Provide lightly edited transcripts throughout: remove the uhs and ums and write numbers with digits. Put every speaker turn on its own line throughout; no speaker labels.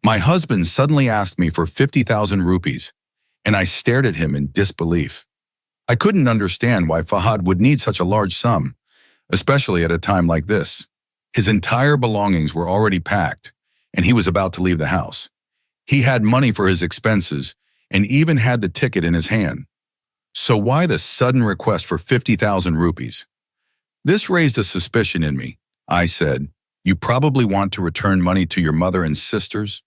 My husband suddenly asked me for 50,000 rupees, and I stared at him in disbelief. I couldn't understand why Fahad would need such a large sum, especially at a time like this. His entire belongings were already packed, and he was about to leave the house. He had money for his expenses and even had the ticket in his hand. So why the sudden request for 50,000 rupees? This raised a suspicion in me. I said, "You probably want to return money to your mother and sisters?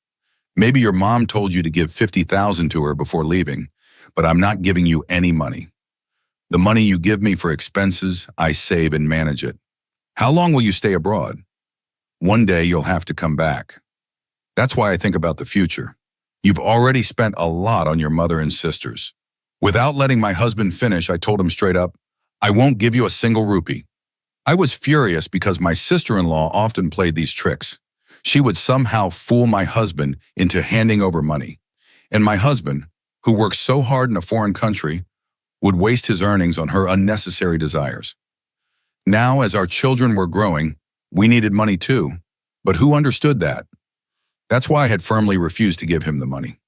Maybe your mom told you to give 50,000 to her before leaving, but I'm not giving you any money. The money you give me for expenses, I save and manage it. How long will you stay abroad? One day you'll have to come back. That's why I think about the future. You've already spent a lot on your mother and sisters." Without letting my husband finish, I told him straight up, "I won't give you a single rupee." I was furious because my sister-in-law often played these tricks. She would somehow fool my husband into handing over money. And my husband, who works so hard in a foreign country, would waste his earnings on her unnecessary desires. Now, as our children were growing, we needed money too. But who understood that? That's why I had firmly refused to give him the money.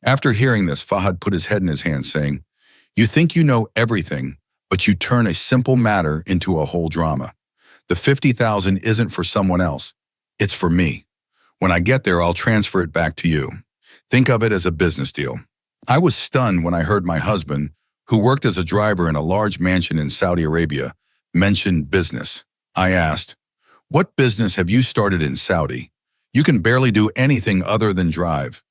After hearing this, Fahad put his head in his hands, saying, "You think you know everything, but you turn a simple matter into a whole drama. The 50,000 isn't for someone else. It's for me. When I get there, I'll transfer it back to you. Think of it as a business deal." I was stunned when I heard my husband, who worked as a driver in a large mansion in Saudi Arabia, mention business. I asked, "What business have you started in Saudi? You can barely do anything other than drive.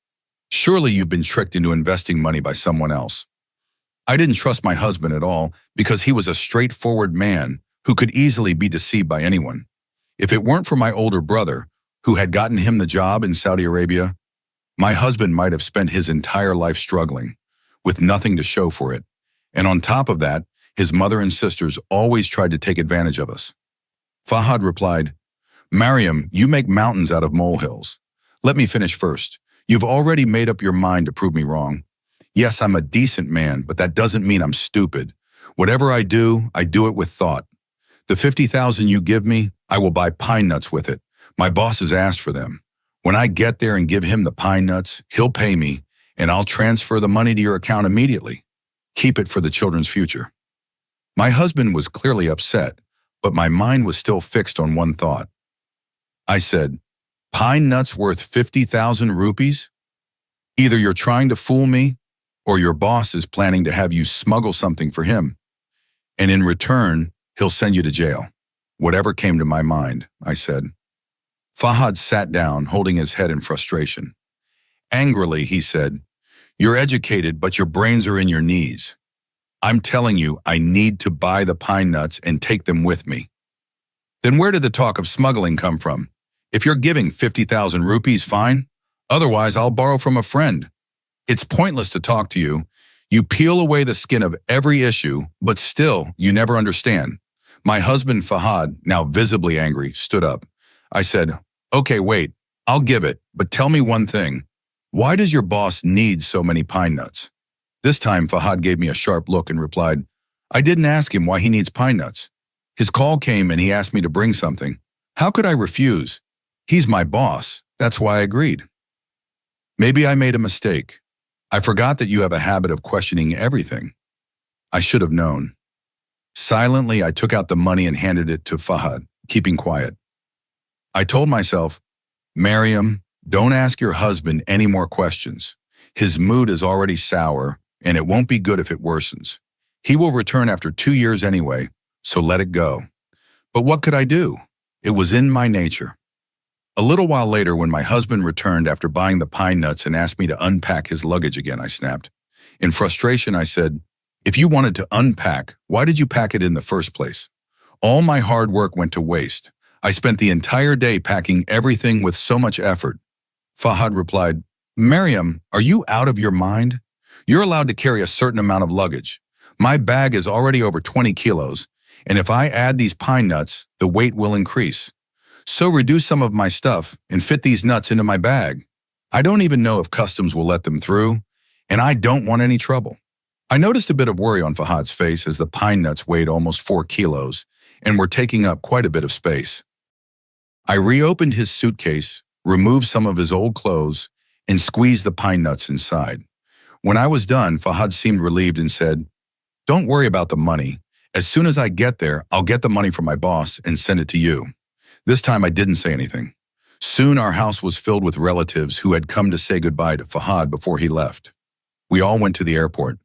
Surely you've been tricked into investing money by someone else." I didn't trust my husband at all because he was a straightforward man who could easily be deceived by anyone. If it weren't for my older brother, who had gotten him the job in Saudi Arabia, my husband might have spent his entire life struggling, with nothing to show for it. And on top of that, his mother and sisters always tried to take advantage of us. Fahad replied, "Mariam, you make mountains out of molehills. Let me finish first. You've already made up your mind to prove me wrong. Yes, I'm a decent man, but that doesn't mean I'm stupid. Whatever I do it with thought. The 50,000 you give me, I will buy pine nuts with it. My boss has asked for them. When I get there and give him the pine nuts, he'll pay me, and I'll transfer the money to your account immediately. Keep it for the children's future." My husband was clearly upset, but my mind was still fixed on one thought. I said, "Pine nuts worth 50,000 rupees? Either you're trying to fool me, or your boss is planning to have you smuggle something for him. And in return, he'll send you to jail." "Whatever came to my mind," I said. Fahad sat down, holding his head in frustration. Angrily, he said, "You're educated, but your brains are in your knees. I'm telling you, I need to buy the pine nuts and take them with me." "Then where did the talk of smuggling come from? If you're giving 50,000 rupees, fine. Otherwise, I'll borrow from a friend. It's pointless to talk to you. You peel away the skin of every issue, but still, you never understand." My husband, Fahad, now visibly angry, stood up. I said, "Okay, wait, I'll give it, but tell me one thing. Why does your boss need so many pine nuts?" This time, Fahad gave me a sharp look and replied, "I didn't ask him why he needs pine nuts. His call came and he asked me to bring something. How could I refuse? He's my boss. That's why I agreed." Maybe I made a mistake. I forgot that you have a habit of questioning everything. I should have known. Silently, I took out the money and handed it to Fahad, keeping quiet. I told myself, "Mariam, don't ask your husband any more questions. His mood is already sour, and it won't be good if it worsens. He will return after 2 years anyway, so let it go." But what could I do? It was in my nature. A little while later, when my husband returned after buying the pine nuts and asked me to unpack his luggage again, I snapped. In frustration, I said, "If you wanted to unpack, why did you pack it in the first place? All my hard work went to waste. I spent the entire day packing everything with so much effort." Fahad replied, "Mariam, are you out of your mind? You're allowed to carry a certain amount of luggage. My bag is already over 20 kilos, and if I add these pine nuts, the weight will increase. So reduce some of my stuff and fit these nuts into my bag. I don't even know if customs will let them through, and I don't want any trouble." I noticed a bit of worry on Fahad's face as the pine nuts weighed almost 4 kilos and were taking up quite a bit of space. I reopened his suitcase, removed some of his old clothes, and squeezed the pine nuts inside. When I was done, Fahad seemed relieved and said, "Don't worry about the money. As soon as I get there, I'll get the money from my boss and send it to you." This time I didn't say anything. Soon our house was filled with relatives who had come to say goodbye to Fahad before he left. We all went to the airport.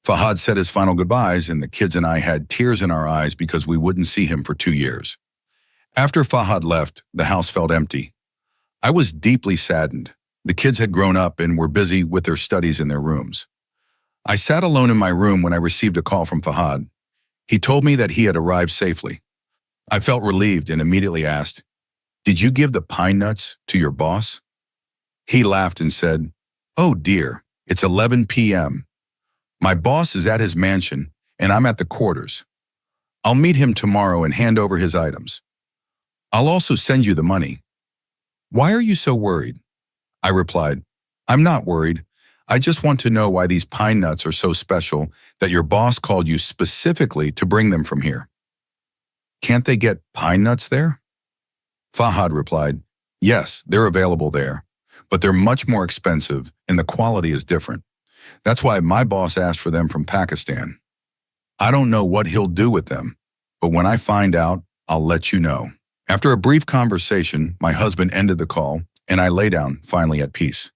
Fahad said his final goodbyes, and the kids and I had tears in our eyes because we wouldn't see him for 2 years. After Fahad left, the house felt empty. I was deeply saddened. The kids had grown up and were busy with their studies in their rooms. I sat alone in my room when I received a call from Fahad. He told me that he had arrived safely. I felt relieved and immediately asked, "Did you give the pine nuts to your boss?" He laughed and said, "Oh dear, it's 11 p.m. My boss is at his mansion and I'm at the quarters. I'll meet him tomorrow and hand over his items. I'll also send you the money." "Why are you so worried?" I replied, "I'm not worried. I just want to know why these pine nuts are so special that your boss called you specifically to bring them from here." "Can't they get pine nuts there?" Fahad replied, "Yes, they're available there, but they're much more expensive and the quality is different. That's why my boss asked for them from Pakistan. I don't know what he'll do with them, but when I find out, I'll let you know." After a brief conversation, my husband ended the call and I lay down, finally at peace.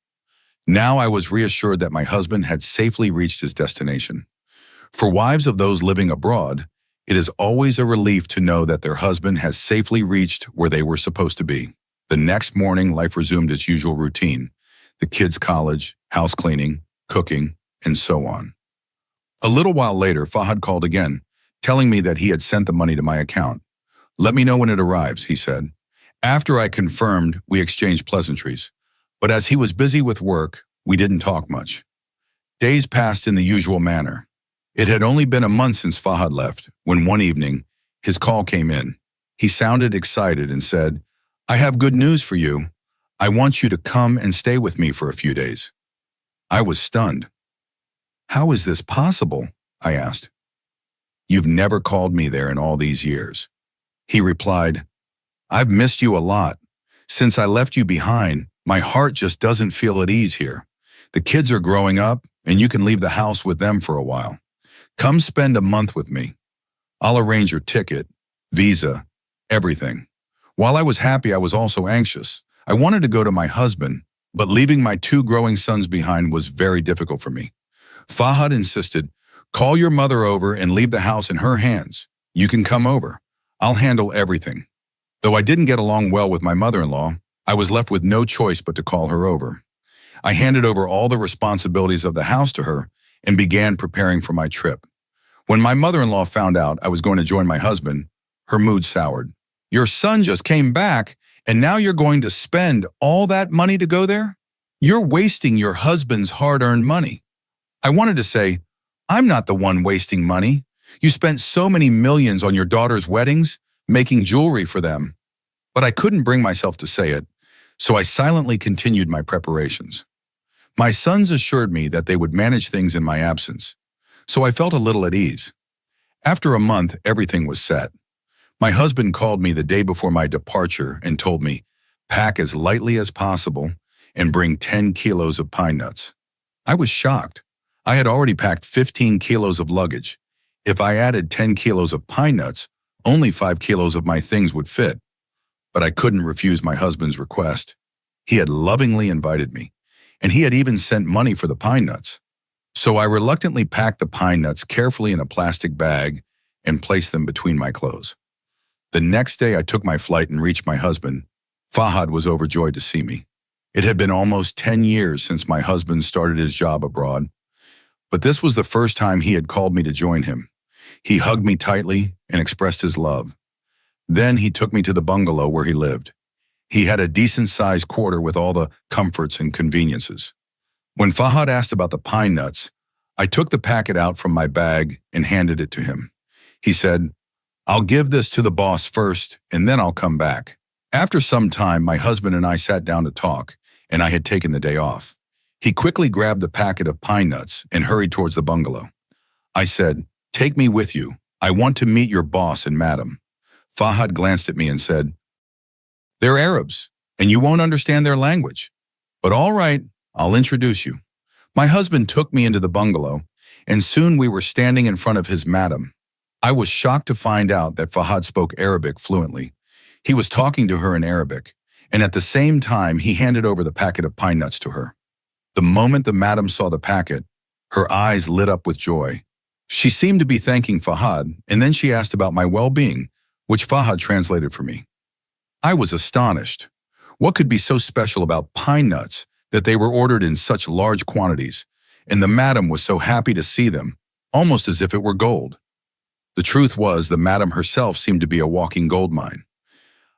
Now I was reassured that my husband had safely reached his destination. For wives of those living abroad, it is always a relief to know that their husband has safely reached where they were supposed to be. The next morning, life resumed its usual routine: the kids' college, house cleaning, cooking, and so on. A little while later, Fahad called again, telling me that he had sent the money to my account. "Let me know when it arrives," he said. After I confirmed, we exchanged pleasantries. But as he was busy with work, we didn't talk much. Days passed in the usual manner. It had only been a month since Fahad left, when one evening, his call came in. He sounded excited and said, "I have good news for you. I want you to come and stay with me for a few days." I was stunned. "How is this possible?" I asked. "You've never called me there in all these years." He replied, "I've missed you a lot. Since I left you behind, my heart just doesn't feel at ease here. The kids are growing up, and you can leave the house with them for a while. Come spend a month with me. I'll arrange your ticket, visa, everything." While I was happy, I was also anxious. I wanted to go to my husband, but leaving my 2 growing sons behind was very difficult for me. Fahad insisted, "Call your mother over and leave the house in her hands. You can come over. I'll handle everything." Though I didn't get along well with my mother-in-law, I was left with no choice but to call her over. I handed over all the responsibilities of the house to her and began preparing for my trip. When my mother-in-law found out I was going to join my husband, her mood soured. "Your son just came back, and now you're going to spend all that money to go there? You're wasting your husband's hard-earned money." I wanted to say, "I'm not the one wasting money. You spent so many millions on your daughter's weddings, making jewelry for them." But I couldn't bring myself to say it, so I silently continued my preparations. My sons assured me that they would manage things in my absence, so I felt a little at ease. After a month, everything was set. My husband called me the day before my departure and told me, "Pack as lightly as possible and bring 10 kilos of pine nuts." I was shocked. I had already packed 15 kilos of luggage. If I added 10 kilos of pine nuts, only 5 kilos of my things would fit. But I couldn't refuse my husband's request. He had lovingly invited me, and he had even sent money for the pine nuts. So I reluctantly packed the pine nuts carefully in a plastic bag and placed them between my clothes. The next day I took my flight and reached my husband. Fahad was overjoyed to see me. It had been almost 10 years since my husband started his job abroad, but this was the first time he had called me to join him. He hugged me tightly and expressed his love. Then he took me to the bungalow where he lived. He had a decent-sized quarter with all the comforts and conveniences. When Fahad asked about the pine nuts, I took the packet out from my bag and handed it to him. He said, "I'll give this to the boss first, and then I'll come back." After some time, my husband and I sat down to talk, and I had taken the day off. He quickly grabbed the packet of pine nuts and hurried towards the bungalow. I said, "Take me with you. I want to meet your boss and madam." Fahad glanced at me and said, "They're Arabs, and you won't understand their language. But all right, I'll introduce you." My husband took me into the bungalow, and soon we were standing in front of his madam. I was shocked to find out that Fahad spoke Arabic fluently. He was talking to her in Arabic, and at the same time he handed over the packet of pine nuts to her. The moment the madam saw the packet, her eyes lit up with joy. She seemed to be thanking Fahad, and then she asked about my well-being, which Fahad translated for me. I was astonished. What could be so special about pine nuts that they were ordered in such large quantities, and the madam was so happy to see them, almost as if it were gold. The truth was, the madam herself seemed to be a walking gold mine.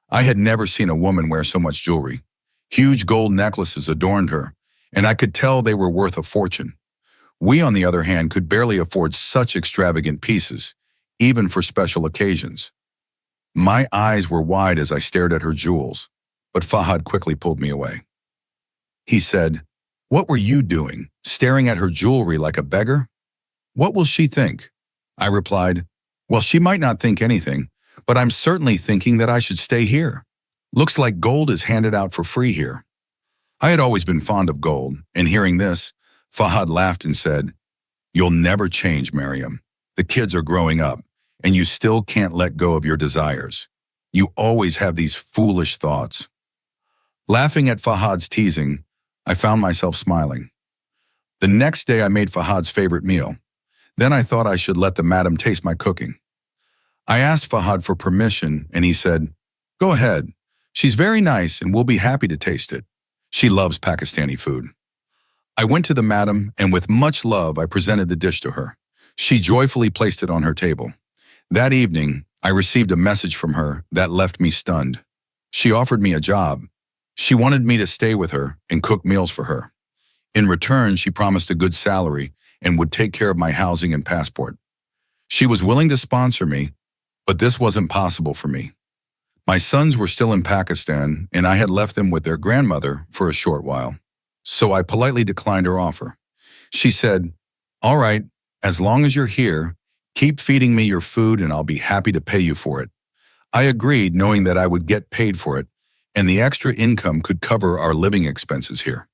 I had never seen a woman wear so much jewelry. Huge gold necklaces adorned her, and I could tell they were worth a fortune. We, on the other hand, could barely afford such extravagant pieces, even for special occasions. My eyes were wide as I stared at her jewels, but Fahad quickly pulled me away. He said, "What were you doing, staring at her jewelry like a beggar? What will she think?" I replied, "Well, she might not think anything, but I'm certainly thinking that I should stay here. Looks like gold is handed out for free here." I had always been fond of gold, and hearing this, Fahad laughed and said, "You'll never change, Mariam. The kids are growing up, and you still can't let go of your desires. You always have these foolish thoughts." Laughing at Fahad's teasing, I found myself smiling. The next day I made Fahad's favorite meal. Then I thought I should let the madam taste my cooking. I asked Fahad for permission, and he said, "Go ahead. She's very nice and we'll be happy to taste it. She loves Pakistani food." I went to the madam, and with much love I presented the dish to her. She joyfully placed it on her table. That evening, I received a message from her that left me stunned. She offered me a job. She wanted me to stay with her and cook meals for her. In return, she promised a good salary and would take care of my housing and passport. She was willing to sponsor me, but this wasn't possible for me. My sons were still in Pakistan, and I had left them with their grandmother for a short while. So I politely declined her offer. She said, "All right, as long as you're here, keep feeding me your food and I'll be happy to pay you for it." I agreed, knowing that I would get paid for it, and the extra income could cover our living expenses here.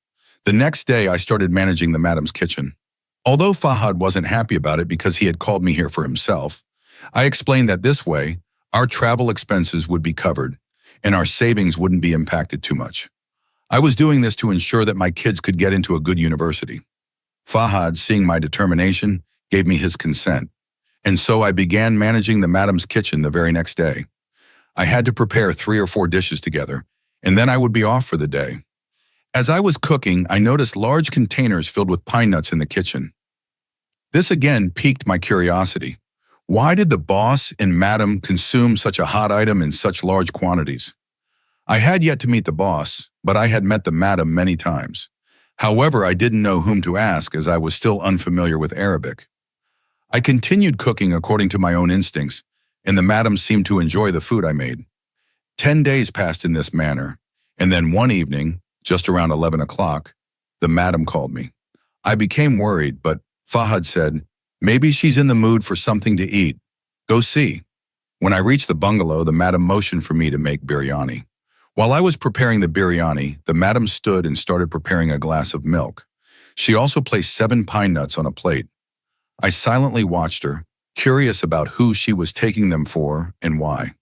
The next day, I started managing the madam's kitchen. Although Fahad wasn't happy about it because he had called me here for himself, I explained that this way, our travel expenses would be covered, and our savings wouldn't be impacted too much. I was doing this to ensure that my kids could get into a good university. Fahad, seeing my determination, gave me his consent, and so I began managing the madam's kitchen the very next day. I had to prepare 3 or 4 dishes together, and then I would be off for the day. As I was cooking, I noticed large containers filled with pine nuts in the kitchen. This again piqued my curiosity. Why did the boss and madam consume such a hot item in such large quantities? I had yet to meet the boss, but I had met the madam many times. However, I didn't know whom to ask as I was still unfamiliar with Arabic. I continued cooking according to my own instincts, and the madam seemed to enjoy the food I made. 10 days passed in this manner, and then one evening, just around 11 o'clock, the madam called me. I became worried, but Fahad said, "Maybe she's in the mood for something to eat. Go see." When I reached the bungalow, the madam motioned for me to make biryani. While I was preparing the biryani, the madam stood and started preparing a glass of milk. She also placed 7 pine nuts on a plate. I silently watched her, curious about who she was taking them for and why.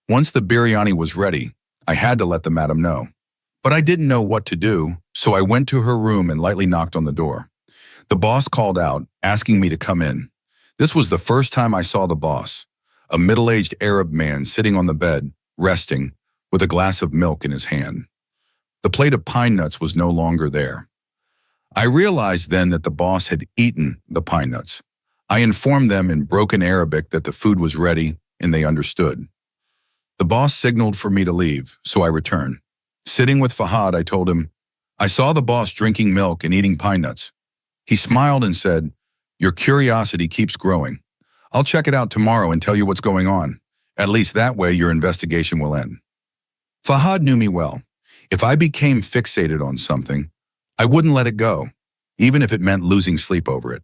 Once the biryani was ready, I had to let the madam know. But I didn't know what to do, so I went to her room and lightly knocked on the door. The boss called out, asking me to come in. This was the first time I saw the boss, a middle-aged Arab man sitting on the bed, resting, with a glass of milk in his hand. The plate of pine nuts was no longer there. I realized then that the boss had eaten the pine nuts. I informed them in broken Arabic that the food was ready, and they understood. The boss signaled for me to leave, so I returned. Sitting with Fahad, I told him, "I saw the boss drinking milk and eating pine nuts." He smiled and said, "Your curiosity keeps growing. I'll check it out tomorrow and tell you what's going on. At least that way your investigation will end." Fahad knew me well. If I became fixated on something, I wouldn't let it go, even if it meant losing sleep over it.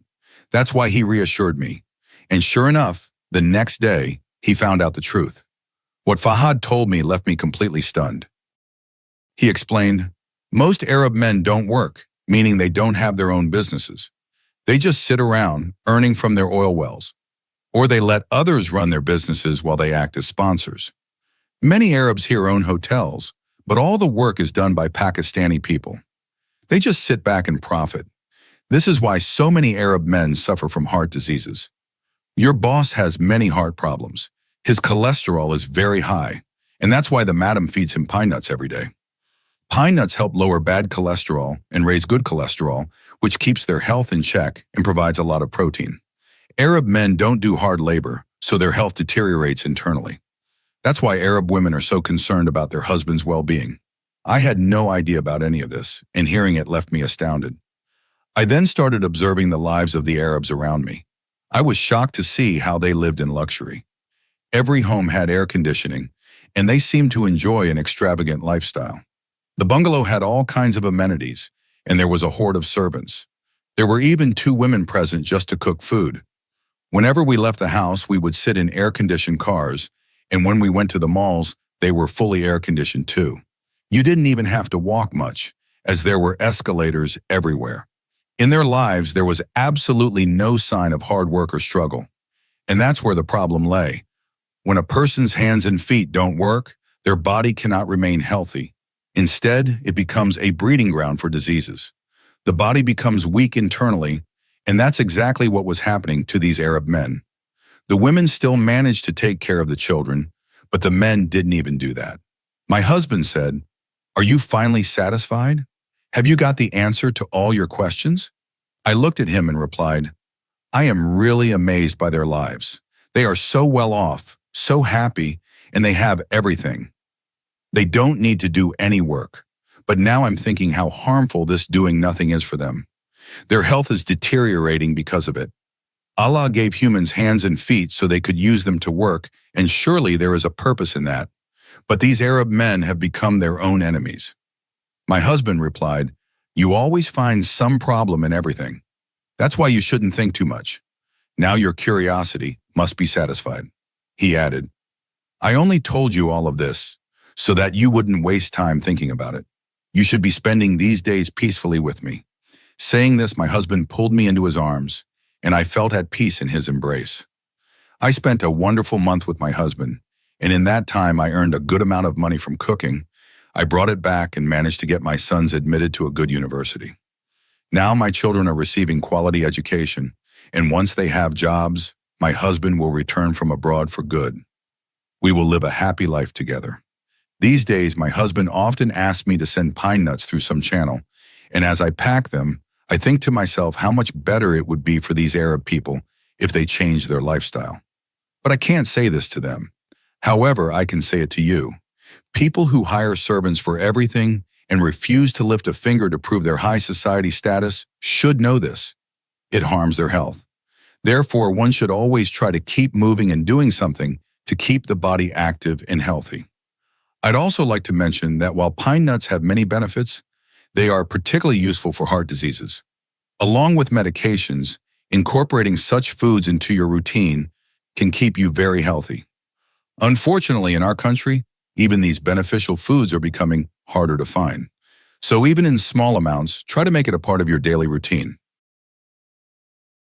That's why he reassured me. And sure enough, the next day, he found out the truth. What Fahad told me left me completely stunned. He explained, "Most Arab men don't work, meaning they don't have their own businesses. They just sit around earning from their oil wells, or they let others run their businesses while they act as sponsors. Many Arabs here own hotels, but all the work is done by Pakistani people. They just sit back and profit. This is why so many Arab men suffer from heart diseases. Your boss has many heart problems. His cholesterol is very high, and that's why the madam feeds him pine nuts every day. Pine nuts help lower bad cholesterol and raise good cholesterol, which keeps their health in check and provides a lot of protein. Arab men don't do hard labor, so their health deteriorates internally. That's why Arab women are so concerned about their husband's well-being. I had no idea about any of this, and hearing it left me astounded. I then started observing the lives of the Arabs around me. I was shocked to see how they lived in luxury. Every home had air conditioning, and they seemed to enjoy an extravagant lifestyle. The bungalow had all kinds of amenities, and there was a horde of servants. There were even 2 women present just to cook food. Whenever we left the house, we would sit in air-conditioned cars, and when we went to the malls, they were fully air-conditioned too. You didn't even have to walk much, as there were escalators everywhere. In their lives, there was absolutely no sign of hard work or struggle. And that's where the problem lay. When a person's hands and feet don't work, their body cannot remain healthy. Instead, it becomes a breeding ground for diseases. The body becomes weak internally, and that's exactly what was happening to these Arab men. The women still managed to take care of the children, but the men didn't even do that. My husband said, "Are you finally satisfied? Have you got the answer to all your questions?" I looked at him and replied, "I am really amazed by their lives. They are so well off, so happy, and they have everything. They don't need to do any work. But now I'm thinking how harmful this doing nothing is for them. Their health is deteriorating because of it. Allah gave humans hands and feet so they could use them to work, and surely there is a purpose in that. But these Arab men have become their own enemies." My husband replied, "You always find some problem in everything. That's why you shouldn't think too much. Now your curiosity must be satisfied." He added, "I only told you all of this so that you wouldn't waste time thinking about it. You should be spending these days peacefully with me." Saying this, my husband pulled me into his arms, and I felt at peace in his embrace. I spent a wonderful month with my husband, and in that time I earned a good amount of money from cooking. I brought it back and managed to get my sons admitted to a good university. Now my children are receiving quality education, and once they have jobs, my husband will return from abroad for good. We will live a happy life together. These days, my husband often asks me to send pine nuts through some channel, and as I pack them, I think to myself how much better it would be for these Arab people if they changed their lifestyle. But I can't say this to them. However, I can say it to you. People who hire servants for everything and refuse to lift a finger to prove their high society status should know this. It harms their health. Therefore, one should always try to keep moving and doing something to keep the body active and healthy. I'd also like to mention that while pine nuts have many benefits, they are particularly useful for heart diseases. Along with medications, incorporating such foods into your routine can keep you very healthy. Unfortunately, in our country, even these beneficial foods are becoming harder to find. So even in small amounts, try to make it a part of your daily routine.